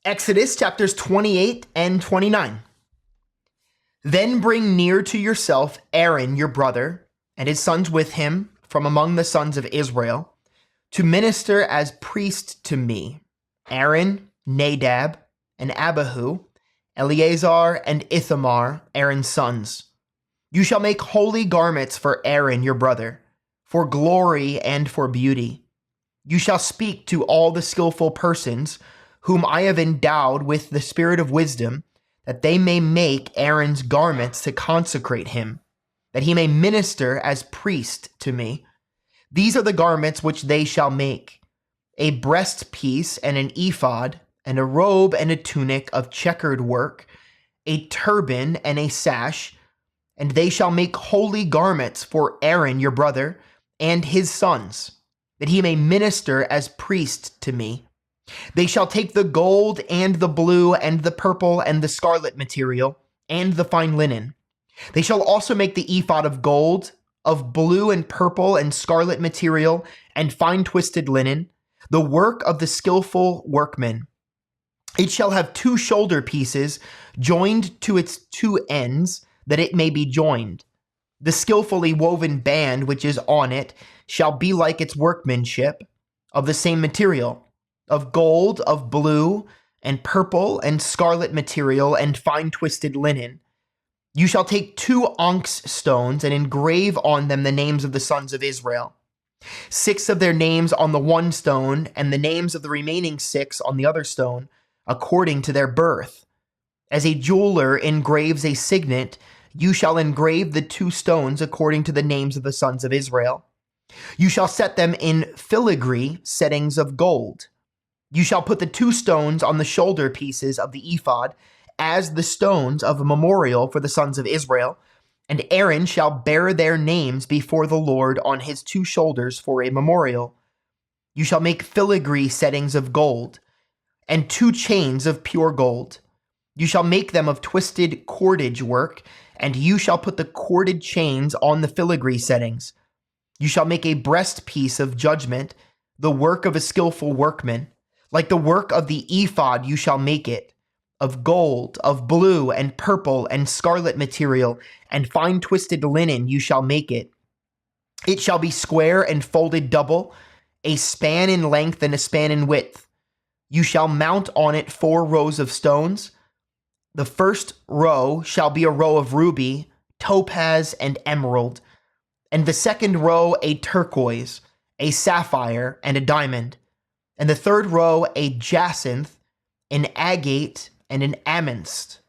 Exodus chapters 28 and 29. Then bring near to yourself Aaron your brother, and his sons with him, from among the sons of Israel, to minister as priest to me. Aaron, Nadab, and Abihu, Eleazar and Ithamar, Aaron's sons. You shall make holy garments for Aaron your brother, for glory and for beauty. You shall speak to all the skillful persons whom I have endowed with the spirit of wisdom, that they may make Aaron's garments to consecrate him, that he may minister as priest to me. These are the garments which they shall make: a breastpiece and an ephod, and a robe and a tunic of checkered work, a turban and a sash, and they shall make holy garments for Aaron your brother and his sons, that he may minister as priest to me. They shall take the gold and the blue and the purple and the scarlet material and the fine linen. They shall also make the ephod of gold, of blue and purple and scarlet material and fine twisted linen, the work of the skillful workmen. It shall have 2 shoulder pieces joined to its 2 ends, that it may be joined. The skillfully woven band which is on it shall be like its workmanship, of the same material, of gold, of blue, and purple, and scarlet material, and fine twisted linen. You shall take 2 onyx stones and engrave on them the names of the sons of Israel, 6 of their names on the one stone, and the names of the remaining 6 on the other stone, according to their birth. As a jeweler engraves a signet, you shall engrave the 2 stones according to the names of the sons of Israel. You shall set them in filigree settings of gold. You shall put the 2 stones on the shoulder pieces of the ephod as the stones of a memorial for the sons of Israel, and Aaron shall bear their names before the Lord on his 2 shoulders for a memorial. You shall make filigree settings of gold, and 2 chains of pure gold. You shall make them of twisted cordage work, and you shall put the corded chains on the filigree settings. You shall make a breastpiece of judgment, the work of a skillful workman. Like the work of the ephod you shall make it, of gold, of blue and purple and scarlet material, and fine twisted linen you shall make it. It shall be square and folded double, a span in length and a span in width. You shall mount on it 4 rows of stones. The first row shall be a row of ruby, topaz, and emerald, and the second row a turquoise, a sapphire, and a diamond, and the third row a jacinth, an agate, and an amethyst,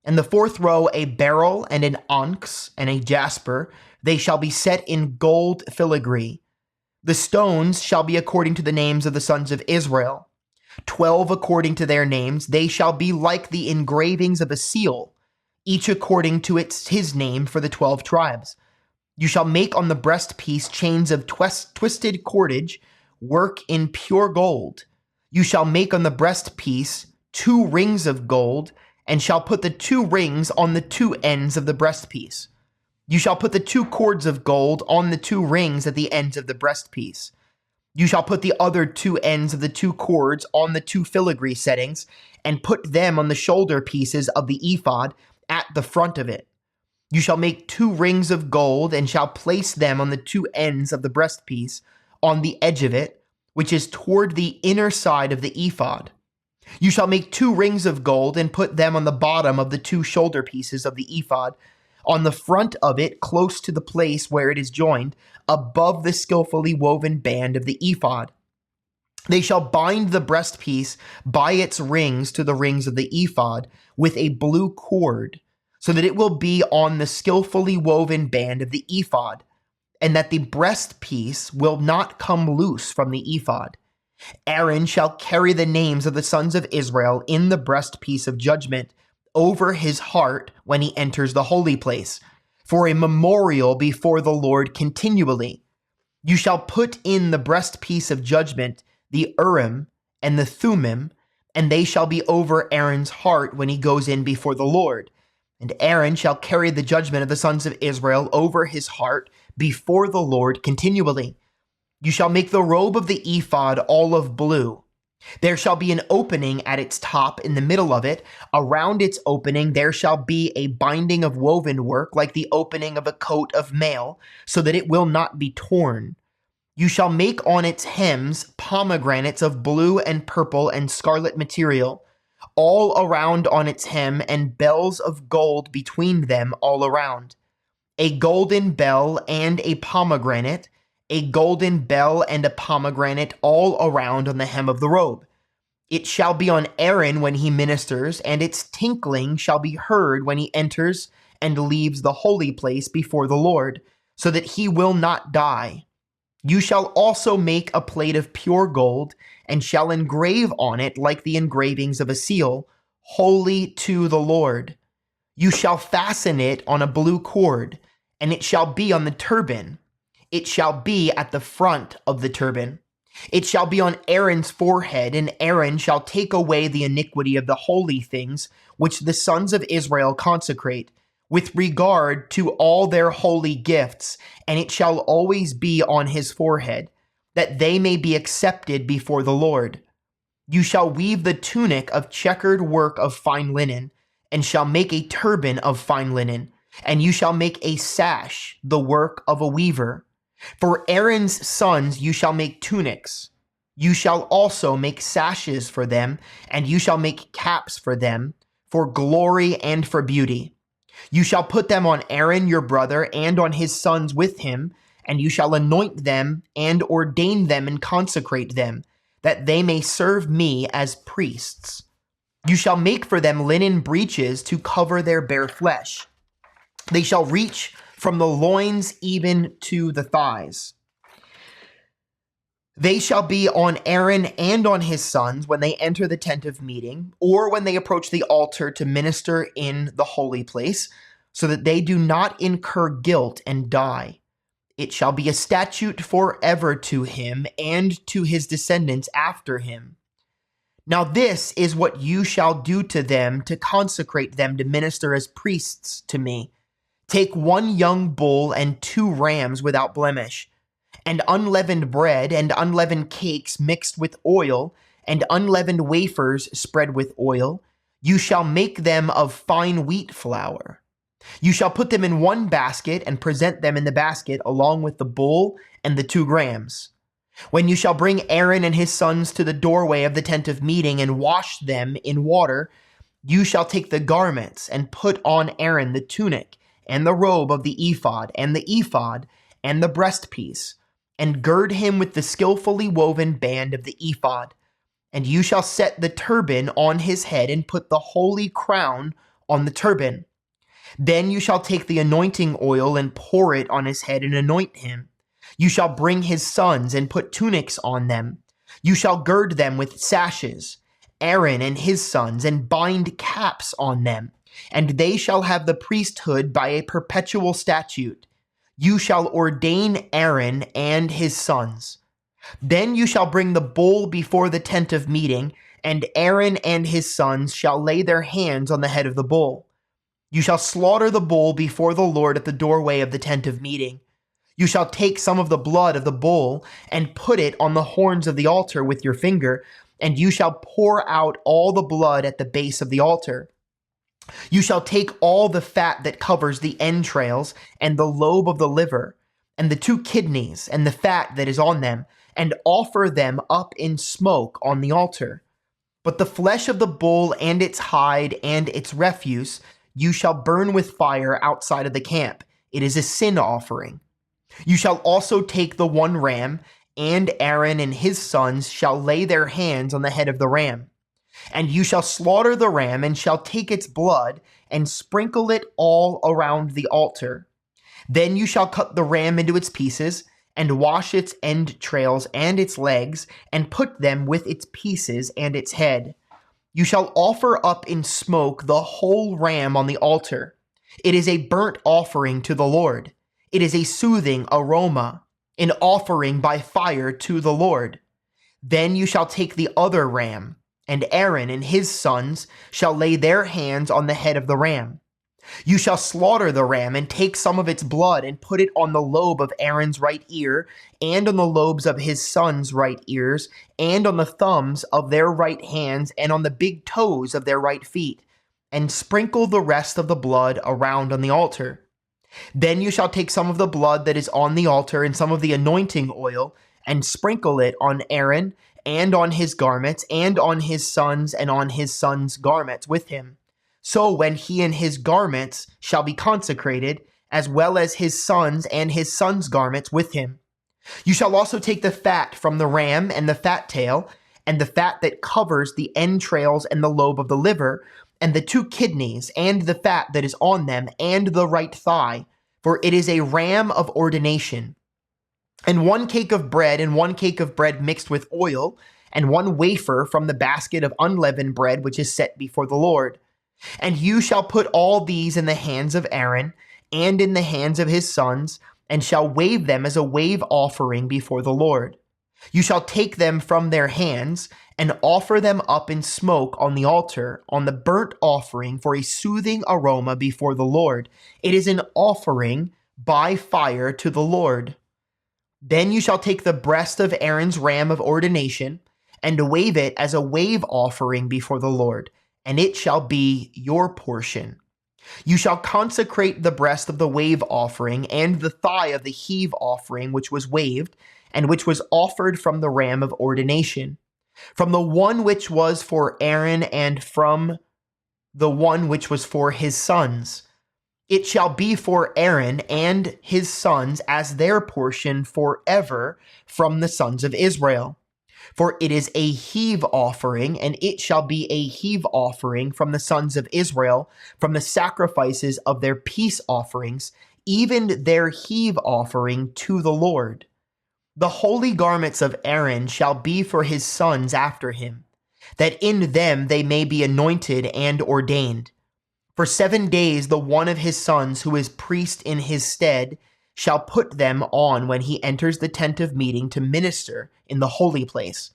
and the 4th row a beryl, and an onyx, and a jasper. They shall be set in gold filigree. The stones shall be according to the names of the sons of Israel, 12 according to their names. They shall be like the engravings of a seal, each according to his name for the 12 tribes. You shall make on the breastpiece chains of twisted cordage, work in pure gold. You shall make on the breastpiece 2 rings of gold, and shall put the 2 rings on the 2 ends of the breastpiece. You shall put the 2 cords of gold on the 2 rings at the ends of the breastpiece. You shall put the other 2 ends of the 2 cords on the 2 filigree settings, and put them on the shoulder pieces of the ephod at the front of it. You shall make 2 rings of gold, and shall place them on the 2 ends of the breastpiece, on the edge of it, which is toward the inner side of the ephod. You shall make 2 rings of gold, and put them on the bottom of the 2 shoulder pieces of the ephod, on the front of it, close to the place where it is joined, above the skillfully woven band of the ephod. They shall bind the breastpiece by its rings to the rings of the ephod with a blue cord, so that it will be on the skillfully woven band of the ephod, and that the breastpiece will not come loose from the ephod. Aaron shall carry the names of the sons of Israel in the breastpiece of judgment over his heart when he enters the holy place, for a memorial before the Lord continually. You shall put in the breastpiece of judgment the Urim and the Thummim, and they shall be over Aaron's heart when he goes in before the Lord. And Aaron shall carry the judgment of the sons of Israel over his heart before the Lord continually. You shall make the robe of the ephod olive blue, There shall be an opening at its top in the middle of it. Around its opening there shall be a binding of woven work like the opening of a coat of mail, so that it will not be torn. You shall make on its hems pomegranates of blue and purple and scarlet material, all around on its hem, and bells of gold between them all around. A golden bell and a pomegranate, a golden bell and a pomegranate all around on the hem of the robe. It shall be on Aaron when he ministers, and its tinkling shall be heard when he enters and leaves the holy place before the Lord, so that he will not die. You shall also make a plate of pure gold, and shall engrave on it like the engravings of a seal, holy to the Lord. You shall fasten it on a blue cord, and it shall be on the turban. It shall be at the front of the turban. It shall be on Aaron's forehead, and Aaron shall take away the iniquity of the holy things which the sons of Israel consecrate, with regard to all their holy gifts, and it shall always be on his forehead, that they may be accepted before the Lord. You shall weave the tunic of checkered work of fine linen, and shall make a turban of fine linen, and you shall make a sash, the work of a weaver. For Aaron's sons you shall make tunics. You shall also make sashes for them, and you shall make caps for them, for glory and for beauty. You shall put them on Aaron your brother and on his sons with him, and you shall anoint them and ordain them and consecrate them, that they may serve me as priests. You shall make for them linen breeches to cover their bare flesh. They shall reach from the loins even to the thighs. They shall be on Aaron and on his sons when they enter the tent of meeting, or when they approach the altar to minister in the holy place, so that they do not incur guilt and die. It shall be a statute forever to him and to his descendants after him. Now this is what you shall do to them to consecrate them to minister as priests to me. Take 1 young bull and 2 rams without blemish, and unleavened bread and unleavened cakes mixed with oil, and unleavened wafers spread with oil. You shall make them of fine wheat flour. You shall put them in 1 basket and present them in the basket along with the bull and the 2 rams. When you shall bring Aaron and his sons to the doorway of the tent of meeting and wash them in water, you shall take the garments and put on Aaron the tunic and the robe of the ephod and the breastpiece, and gird him with the skillfully woven band of the ephod. And you shall set the turban on his head and put the holy crown on the turban. Then you shall take the anointing oil and pour it on his head and anoint him. You shall bring his sons and put tunics on them. You shall gird them with sashes, Aaron and his sons, and bind caps on them. And they shall have the priesthood by a perpetual statute. You shall ordain Aaron and his sons. Then you shall bring the bull before the tent of meeting, and Aaron and his sons shall lay their hands on the head of the bull. You shall slaughter the bull before the Lord at the doorway of the tent of meeting. You shall take some of the blood of the bull and put it on the horns of the altar with your finger, and you shall pour out all the blood at the base of the altar. You shall take all the fat that covers the entrails and the lobe of the liver, and the 2 kidneys and the fat that is on them, and offer them up in smoke on the altar. But the flesh of the bull and its hide and its refuse you shall burn with fire outside of the camp. It is a sin offering. You shall also take the 1 ram, and Aaron and his sons shall lay their hands on the head of the ram. And you shall slaughter the ram, and shall take its blood, and sprinkle it all around the altar. Then you shall cut the ram into its pieces, and wash its entrails and its legs, and put them with its pieces and its head. You shall offer up in smoke the whole ram on the altar. It is a burnt offering to the Lord. It is a soothing aroma, an offering by fire to the Lord. Then you shall take the other ram, and Aaron and his sons shall lay their hands on the head of the ram. You shall slaughter the ram and take some of its blood and put it on the lobe of Aaron's right ear and on the lobes of his sons' right ears and on the thumbs of their right hands and on the big toes of their right feet, and sprinkle the rest of the blood around on the altar. Then you shall take some of the blood that is on the altar and some of the anointing oil and sprinkle it on Aaron and on his garments and on his sons and on his sons' garments with him. So when he and his garments shall be consecrated, as well as his sons and his sons' garments with him. You shall also take the fat from the ram and the fat tail, and the fat that covers the entrails and the lobe of the liver, and the 2 kidneys, and the fat that is on them, and the right thigh, for it is a ram of ordination. And 1 cake of bread, and 1 cake of bread mixed with oil, and 1 wafer from the basket of unleavened bread which is set before the Lord. And you shall put all these in the hands of Aaron and in the hands of his sons, and shall wave them as a wave offering before the Lord. You shall take them from their hands and offer them up in smoke on the altar, on the burnt offering for a soothing aroma before the Lord. It is an offering by fire to the Lord. Then you shall take the breast of Aaron's ram of ordination and wave it as a wave offering before the Lord, and it shall be your portion. You shall consecrate the breast of the wave offering and the thigh of the heave offering which was waved, and which was offered from the ram of ordination, from the one which was for Aaron and from the one which was for his sons. It shall be for Aaron and his sons as their portion forever from the sons of Israel. For it is a heave offering, and it shall be a heave offering from the sons of Israel, from the sacrifices of their peace offerings, even their heave offering to the Lord. The holy garments of Aaron shall be for his sons after him, that in them they may be anointed and ordained. For 7 days the one of his sons who is priest in his stead shall put them on when he enters the tent of meeting to minister in the holy place.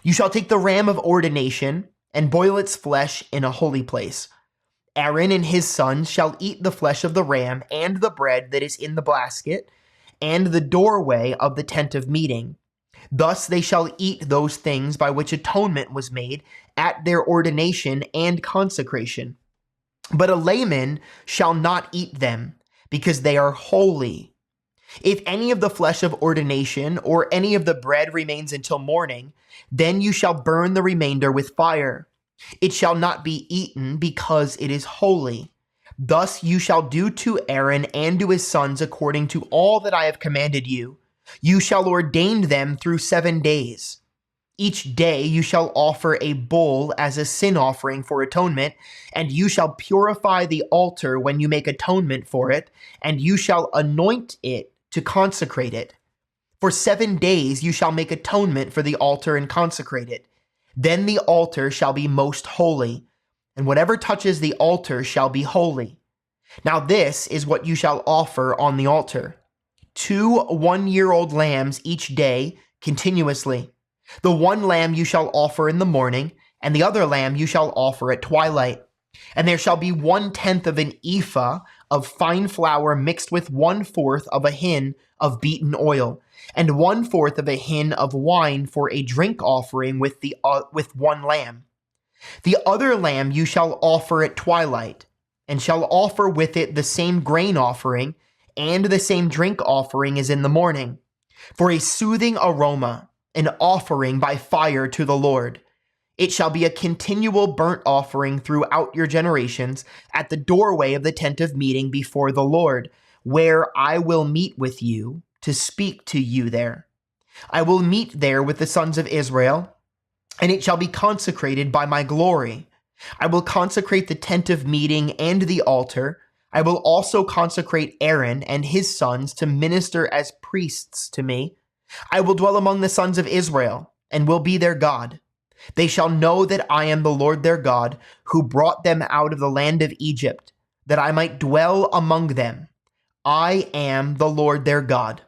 You shall take the ram of ordination and boil its flesh in a holy place. Aaron and his sons shall eat the flesh of the ram and the bread that is in the basket and the doorway of the tent of meeting. Thus they shall eat those things by which atonement was made at their ordination and consecration. But a layman shall not eat them, because they are holy. If any of the flesh of ordination or any of the bread remains until morning, then you shall burn the remainder with fire. It shall not be eaten, because it is holy. Thus you shall do to Aaron and to his sons according to all that I have commanded you. You shall ordain them through 7 days. Each day you shall offer a bull as a sin offering for atonement, and you shall purify the altar when you make atonement for it, and you shall anoint it to consecrate it. For 7 days you shall make atonement for the altar and consecrate it. Then the altar shall be most holy, and whatever touches the altar shall be holy. Now this is what you shall offer on the altar: 2 one-year-old lambs each day continuously. The one lamb you shall offer in the morning, and the other lamb you shall offer at twilight. And there shall be 1/10 of an ephah of fine flour mixed with 1/4 of a hin of beaten oil, and 1/4 of a hin of wine for a drink offering with one lamb. The other lamb you shall offer at twilight, and shall offer with it the same grain offering and the same drink offering as in the morning, for a soothing aroma, an offering by fire to the Lord. It shall be a continual burnt offering throughout your generations at the doorway of the tent of meeting before the Lord, where I will meet with you to speak to you there. I will meet there with the sons of Israel, and it shall be consecrated by my glory. I will consecrate the tent of meeting and the altar. I will also consecrate Aaron and his sons to minister as priests to me. I will dwell among the sons of Israel, and will be their God. They shall know that I am the Lord their God, who brought them out of the land of Egypt, that I might dwell among them. I am the Lord their God.